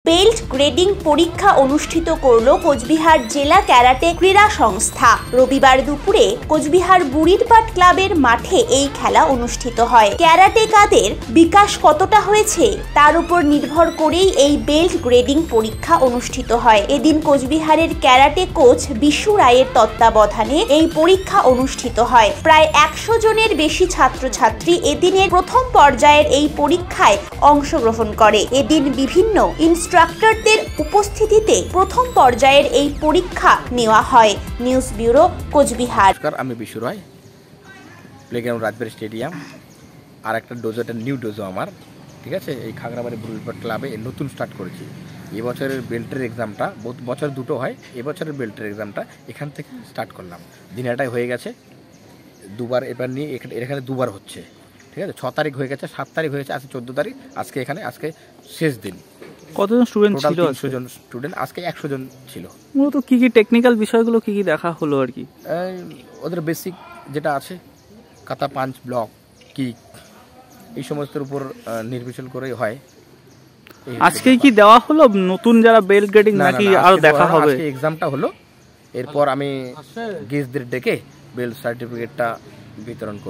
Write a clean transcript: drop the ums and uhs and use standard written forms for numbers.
Belt grading পরীক্ষা অনুষ্ঠিত করল কোচবিহার জেলা ক্যারাটে ক্রীড়া সংস্থা। রবিবার দুপুরে কোচবিহার বুড়িরপাট ক্লাবের মাঠে এই খেলা অনুষ্ঠিত হয়। ক্যারাটেকাদের বিকাশ কতটা হয়েছে তার উপর নির্ভর করেই এই বেল্ট গ্রেডিং পরীক্ষা অনুষ্ঠিত হয়। এদিন কোচবিহারের ক্যারাটে কোচ বিশু রায়ের তত্ত্বাবধানে এই পরীক্ষা অনুষ্ঠিত হয়। প্রায় 100 জনের বেশি ছাত্রছাত্রী এদিনের প্রথম পর্যায়ের এই পরীক্ষায় অংশগ্রহণ করে। এদিন বিভিন্ন ইনস্ট্রাক্টরদের উপস্থিতিতে প্রথম পর্যায়ের এই পরীক্ষা নেওয়া হয়। News bureau, Cooch Behar. আমি বিশু রায়, প্লেগ্রাউন্ড রাজবাড়ী স্টেডিয়াম। আর একটা ডোজো, একটা নিউ ডোজো আমার, ঠিক আছে। এই খাগড়াবাড়ি বুড়িরপাট ক্লাবে নতুন স্টার্ট করেছি। এবছরের বেল্টের এক্সামটা, বছর দুটো হয়, এবছরের বেল্টের এক্সামটা এখান থেকে স্টার্ট করলাম। দিনাটাই হয়ে গেছে দুবার, এবার নিয়ে এখানে দুবার হচ্ছে, ঠিক আছে। 6 তারিখ হয়ে গেছে, 7 তারিখ হয়ে গেছে, আজকে 14 তারিখ, আজকে শেষ দিন। কতজন স্টুডেন্ট ছিল? 300 জন স্টুডেন্ট, আজকে 100 জন ছিল। মূলত কি টেকনিক্যাল বিষয়গুলো কি দেখা হলো আর কি? ওদের বেসিক যেটা আছে, কাতা, পাঞ্চ, ব্লক, কিক, এই সমস্তের উপর নির্ভরশীল করেই হয়। আজকে কি দেওয়া হলো নতুন যারা বেল্ট গ্রেডিং, নাকি আরো দেখা হবে? আজকে এক্সামটা হলো, এরপর আমি গেস্টদের ডেকে বেল্ট সার্টিফিকেটটা বিতরণ করব।